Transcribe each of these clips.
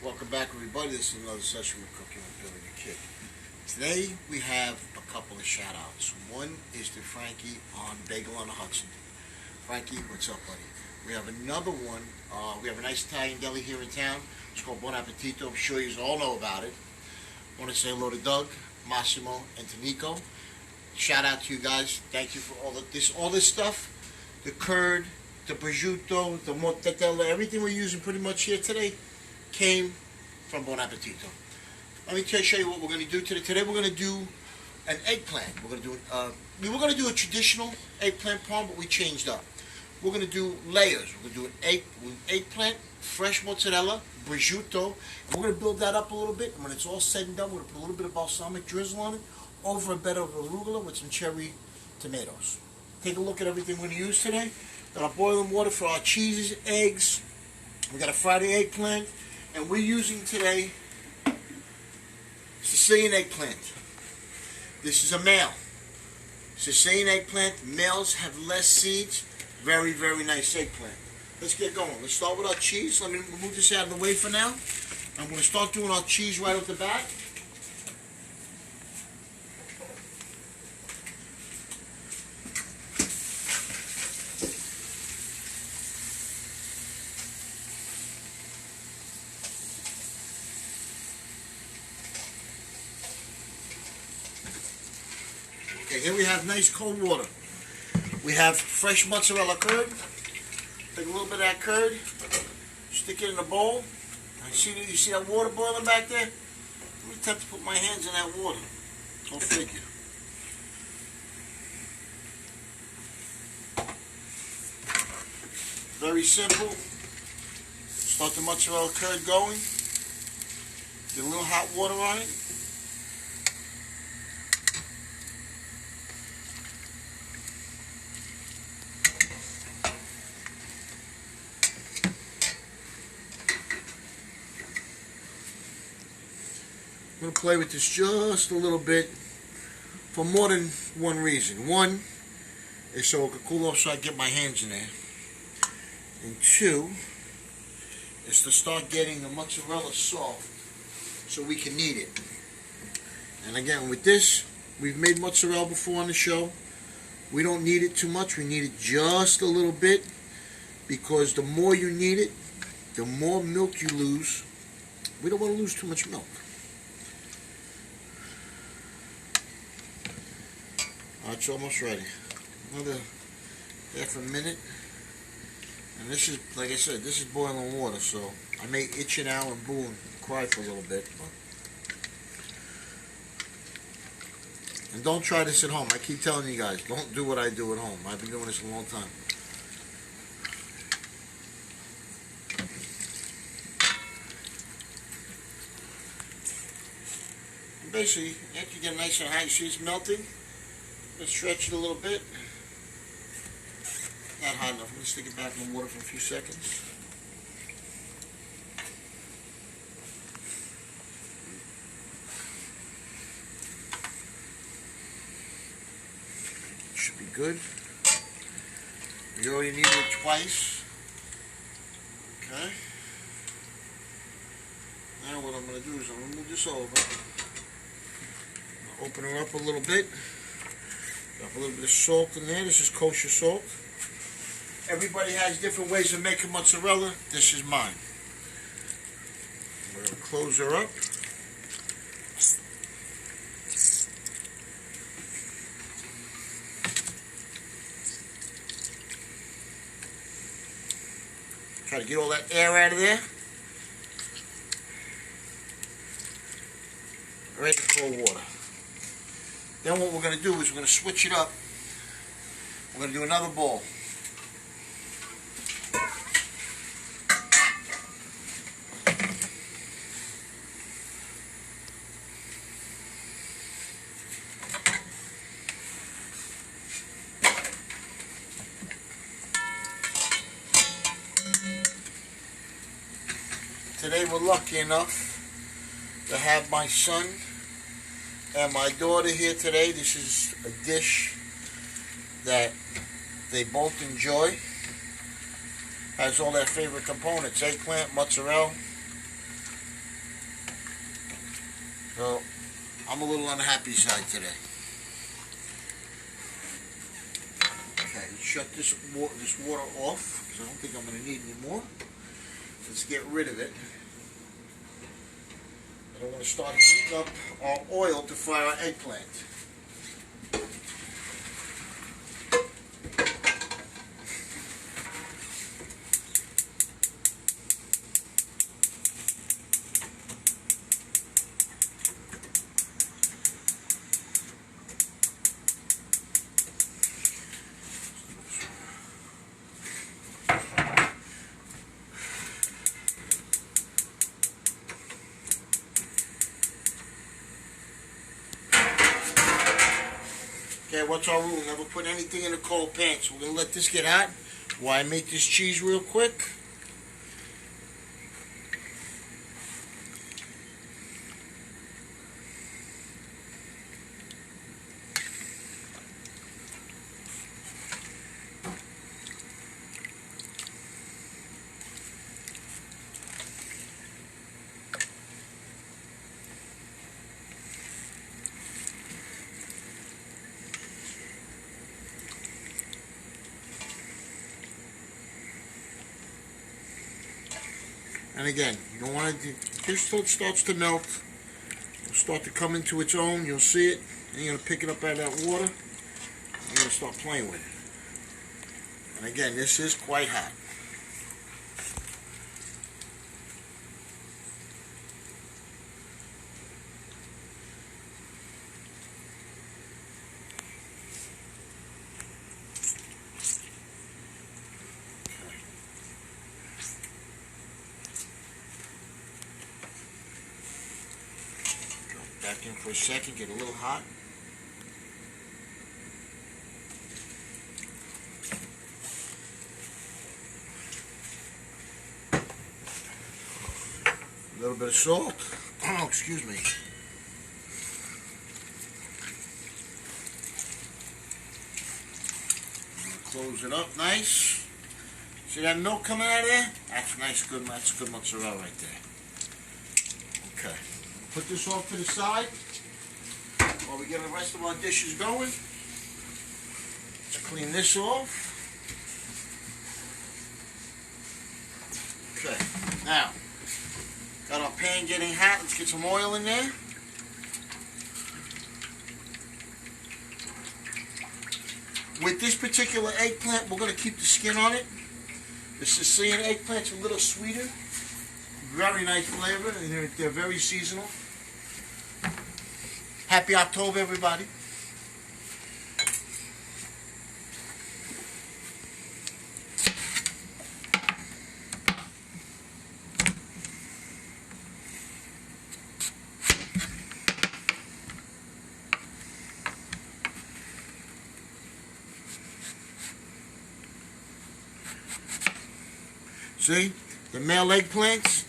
Welcome back, everybody. This is another session with Cooking with Billy the Kid. Today we have a couple of shout outs. One is to Frankie on Bagel on the Hudson. Frankie, what's up, buddy? We have another one. We have a nice Italian deli here in town. It's called Buon Appetito. I'm sure you all know about it. I want to say hello to Doug, Massimo, and to Nico. Shout out to you guys. Thank you for all this stuff. The curd, the prosciutto, the mozzarella, everything we're using pretty much here today came from Buon Appetito. Let me show you what we're going to do today. Today we're going to do an eggplant. We're going to do we were going to do a traditional eggplant parm, but we changed up. We're going to do layers. We're going to do an eggplant, fresh mozzarella, prosciutto, and we're going to build that up a little bit. And when it's all said and done, we're going to put a little bit of balsamic drizzle on it over a bed of arugula with some cherry tomatoes. Take a look at everything we're going to use today. Got our boiling water for our cheeses, eggs. We got a fried eggplant. And we're using today Sicilian eggplant. This is a male. Sicilian eggplant. Males have less seeds. Very, very nice eggplant. Let's get going. Let's start with our cheese. Let me move this out of the way for now. I'm going to start doing our cheese right off the bat. Okay, here we have nice cold water. We have fresh mozzarella curd. Take a little bit of that curd, stick it in a bowl. You see that water boiling back there? I'm going to attempt to put my hands in that water. Go figure. Very simple. Start the mozzarella curd going. Get a little hot water on it. I'm going to play with this just a little bit for more than one reason. One is so it can cool off so I get my hands in there. And two is to start getting the mozzarella soft so we can knead it. And again, with this, we've made mozzarella before on the show. We don't knead it too much. We knead it just a little bit because the more you knead it, the more milk you lose. We don't want to lose too much milk. It's almost ready. Another half a minute. And this is, like I said, this is boiling water, so I may itch it out and boo and cry for a little bit. And don't try this at home. I keep telling you guys, don't do what I do at home. I've been doing this a long time. And basically, after you get nice and hot, you see it's melting. Let's stretch it a little bit. Not hot enough. I'm going to stick it back in the water for a few seconds. Should be good. You already kneaded it twice. Okay. Now what I'm going to do is I'm going to move this over. Open her up a little bit. Got a little bit of salt in there. This is kosher salt. Everybody has different ways of making mozzarella. This is mine. We're going to close her up. Try to get all that air out of there. Right in cold water. Then what we're going to do is we're going to switch it up. We're going to do another bowl. Today we're lucky enough to have my son and my daughter here today. This is a dish that they both enjoy. Has all their favorite components: eggplant, mozzarella, So, I'm a little on the happy side today. Okay, shut this water off, because I don't think I'm going to need any more. Let's get rid of it. And I'm going to start heating up our oil to fry our eggplant. Okay, what's our rule? Never put anything in a cold pan. So we're going to let this get hot while I make this cheese real quick. And again, you don't want to, just till it starts to melt, it'll start to come into its own, you'll see it, and you're going to pick it up out of that water, and you're going to start playing with it. And again, this is quite hot. Back in for a second, get a little hot. A little bit of salt. Oh, excuse me. Close it up nice. See that milk coming out of there? That's nice, good. That's good mozzarella right there. Okay. Put this off to the side while we get the rest of our dishes going. Let's clean this off. Okay, now, got our pan getting hot. Let's get some oil in there. With this particular eggplant, we're going to keep the skin on it. The Sicilian eggplant's a little sweeter. Very nice flavor, and they're very seasonal. Happy October, everybody. See, the male eggplants,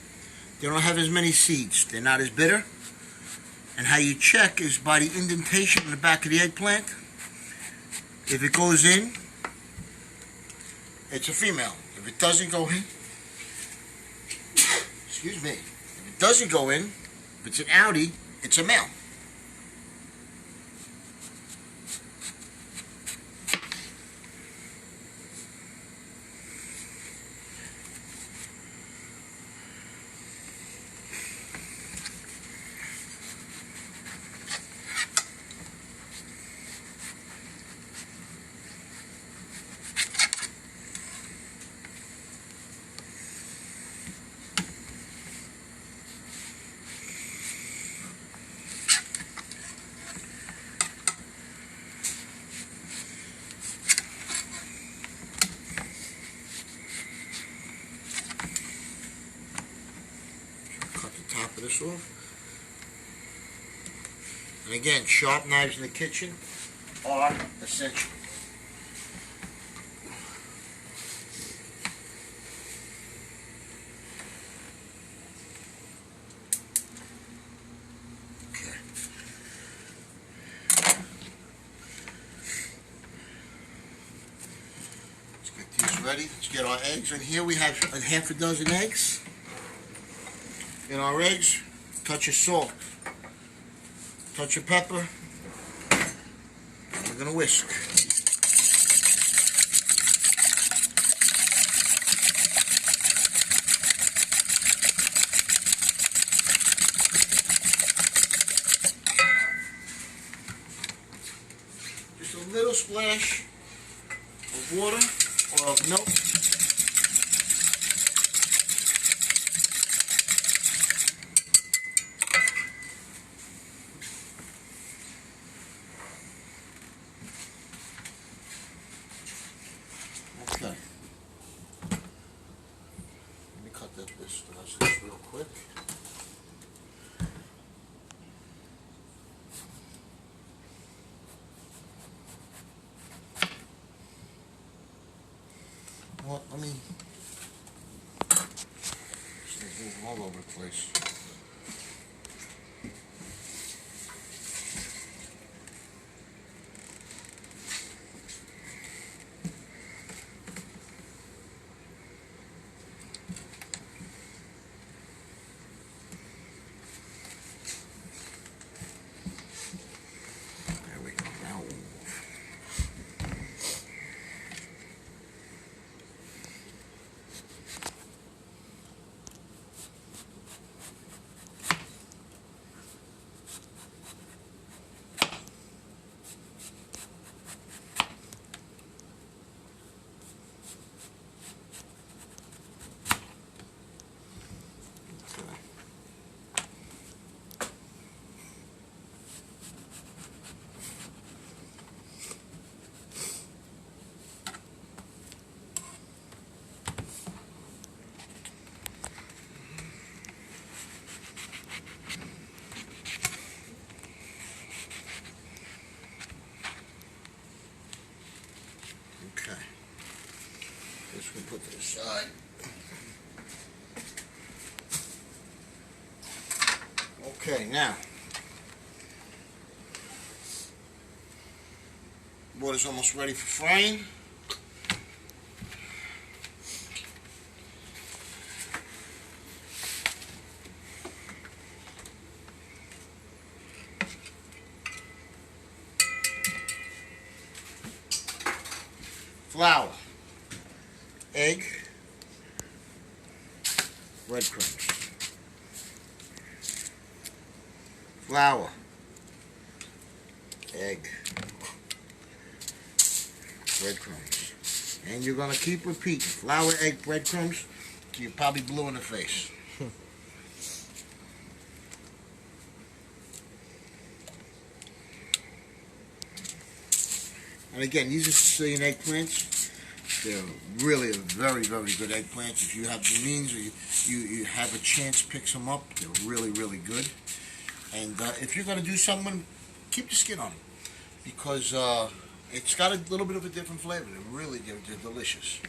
they don't have as many seeds. They're not as bitter. And how you check is by the indentation in the back of the eggplant. If it goes in, it's a female. If it doesn't go in, excuse me, if it doesn't go in, if it's an outie, it's a male. Top of this off. And again, sharp knives in the kitchen are essential. Okay. Let's get these ready. Let's get our eggs. And here we have a half a dozen eggs. In our eggs, touch of salt. touch of pepper, and we're going to whisk. Just a little splash of water or of milk. Okay. Let me cut the rest of this real quick. Well, let me just move all over the place. There we go. Now we'll move. Okay. This we put to the side. Okay, now water's almost ready for frying. Flour, egg, breadcrumbs. Flour, egg, breadcrumbs. And you're going to keep repeating. Flour, egg, breadcrumbs, till you're probably blue in the face. And again, these are Sicilian eggplants. They're really a very, very good eggplants. If you have the means or you have a chance, pick some up. They're really, really good. And if you're going to do something, keep the skin on them. Because it's got a little bit of a different flavor. They're delicious.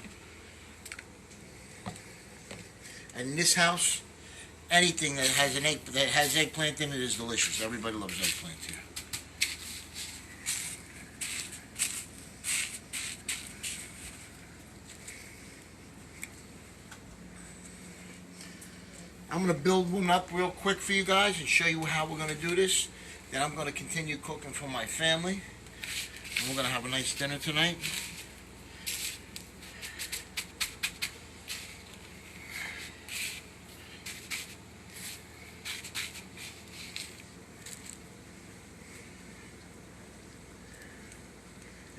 And in this house, anything that has eggplant in it is delicious. Everybody loves eggplant here. I'm going to build one up real quick for you guys and show you how we're going to do this. Then I'm going to continue cooking for my family. And we're going to have a nice dinner tonight.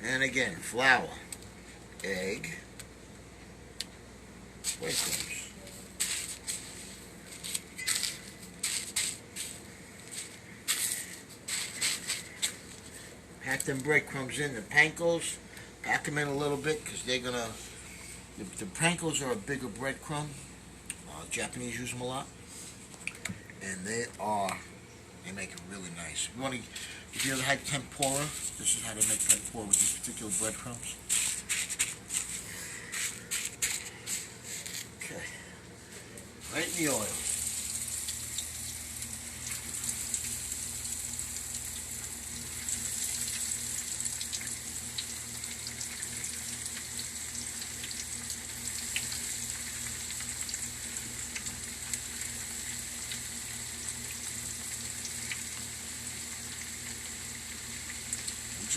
And again, flour, egg, breadcrumbs. Pack them breadcrumbs in. The pankos, pack them in a little bit because they're gonna. The pankos are a bigger breadcrumb. Japanese use them a lot, and they make it really nice. If you ever had tempura, this is how to make tempura with these particular breadcrumbs. Okay, right in the oil.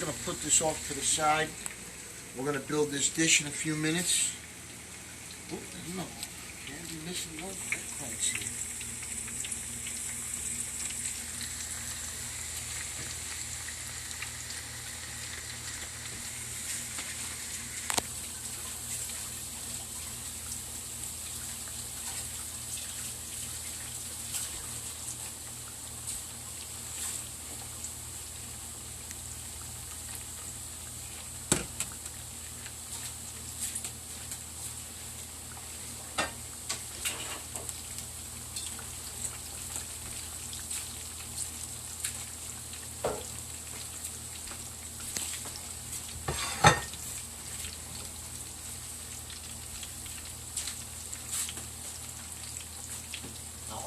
going to put this off to the side. We're going to build this dish in a few minutes. Oh, no. Can't be missing no eggplants here.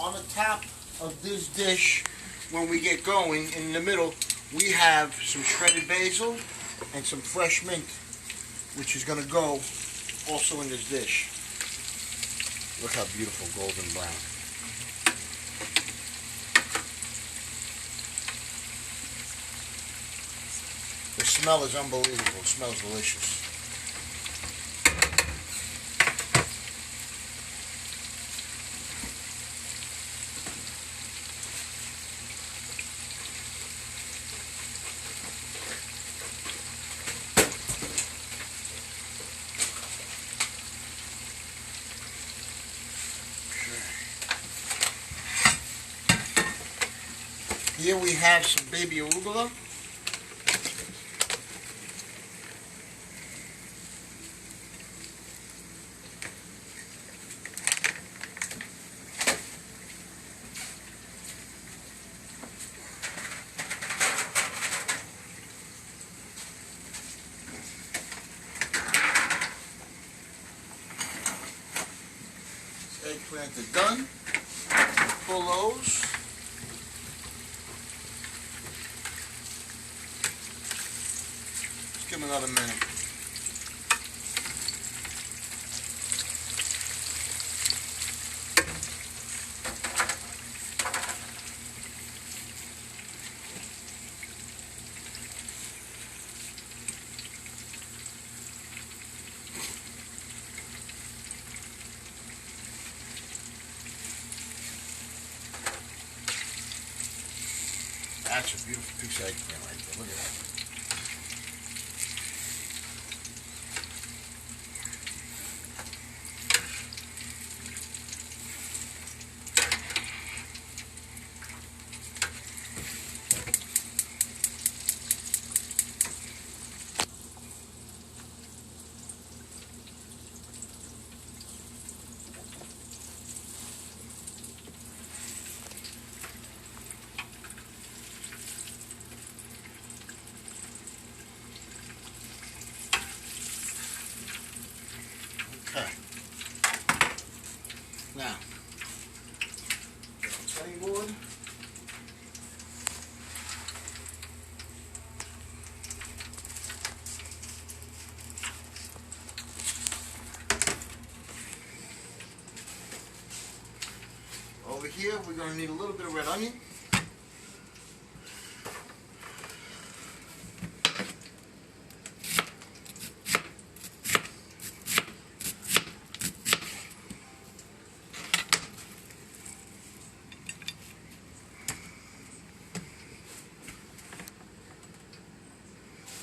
On the top of this dish, when we get going, in the middle, we have some shredded basil and some fresh mint, which is going to go also in this dish. Look how beautiful golden brown. The smell is unbelievable. It smells delicious. Here we have some baby arugula. Eggplant is done. Pull those. Give them another minute. That's a beautiful piece of eggplant right there. Look at that. Okay. Now, cutting board. Over here, we're going to need a little bit of red onion.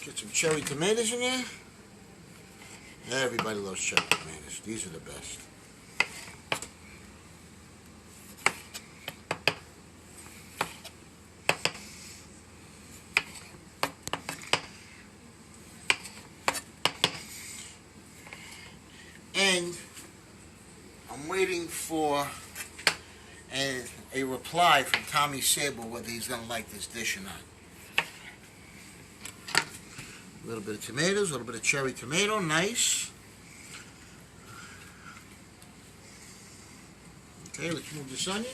Get some cherry tomatoes in there. Everybody loves cherry tomatoes. These are the best. And I'm waiting for a reply from Tommy Sable whether he's going to like this dish or not. A little bit of tomatoes, a little bit of cherry tomato, nice. Okay, let's move this onion.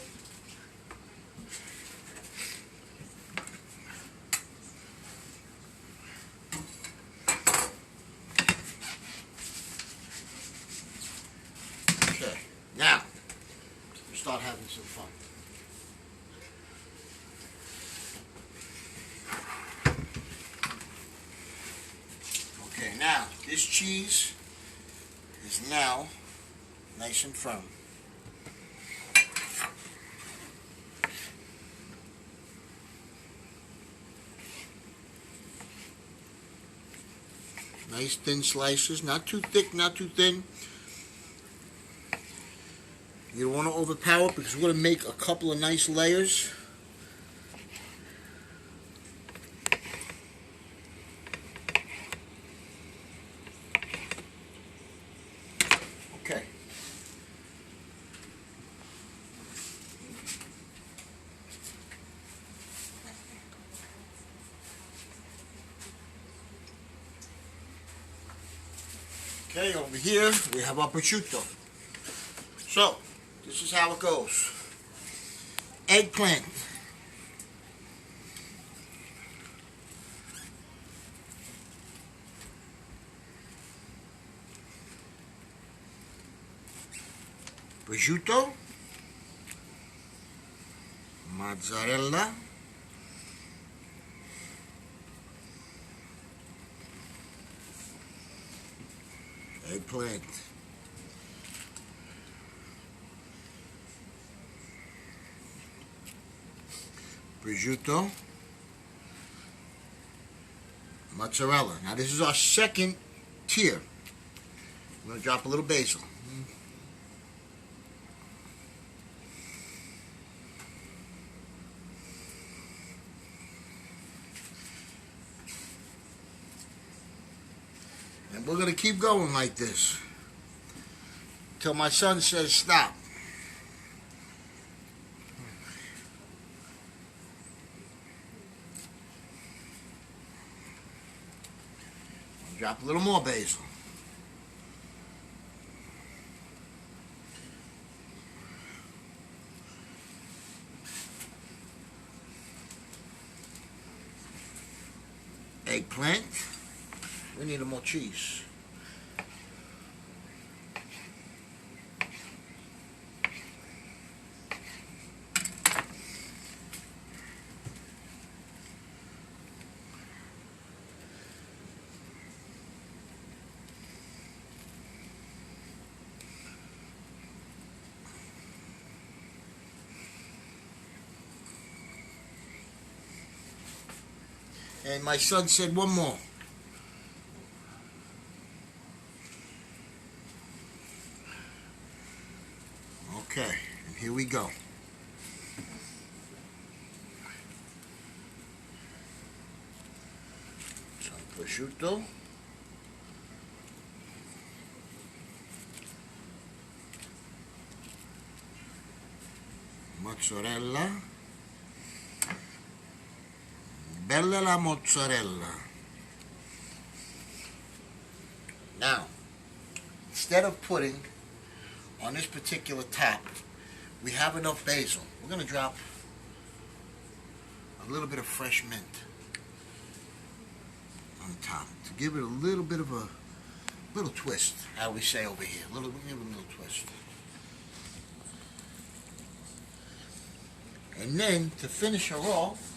Okay, now, start having some fun. Okay, now this cheese is now nice and firm. Nice thin slices, not too thick, not too thin. You don't want to overpower it because we're going to make a couple of nice layers. Okay. Okay, over here we have our prosciutto. So, this is how it goes. Eggplant. Prosciutto. Mozzarella. Eggplant. Prosciutto. Mozzarella. Now this is our second tier. I'm going to drop a little basil. And we're going to keep going like this till my son says stop. Drop a little more basil. Eggplant. We need more cheese. And my son said one more. Okay, and here we go. Some prosciutto. Mozzarella. Bella la mozzarella. Now, instead of putting on this particular top, we have enough basil. We're going to drop a little bit of fresh mint on top to give it a little bit of a little twist, how we say over here. Give it a little twist. And then, to finish her off,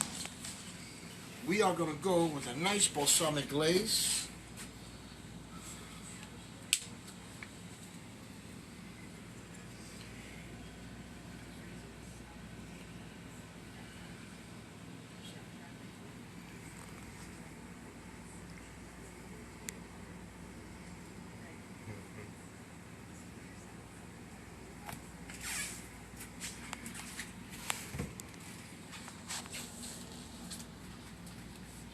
we are going to go with a nice balsamic glaze.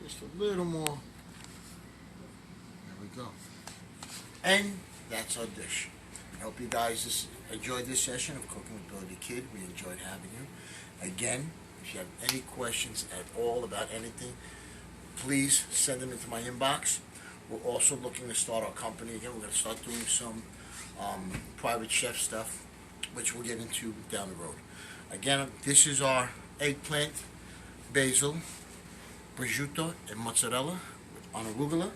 Just a little more. There we go. And that's our dish. I hope you guys enjoyed this session of Cooking with Billy the Kid. We enjoyed having you. Again, if you have any questions at all about anything, please send them into my inbox. We're also looking to start our company again. We're going to start doing some private chef stuff, which we'll get into down the road. Again, this is our eggplant, basil, prosciutto, and mozzarella on arugula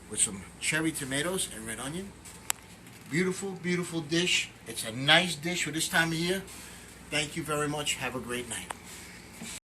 with some cherry tomatoes and red onion. Beautiful, beautiful dish. It's a nice dish for this time of year. Thank you very much. Have a great night.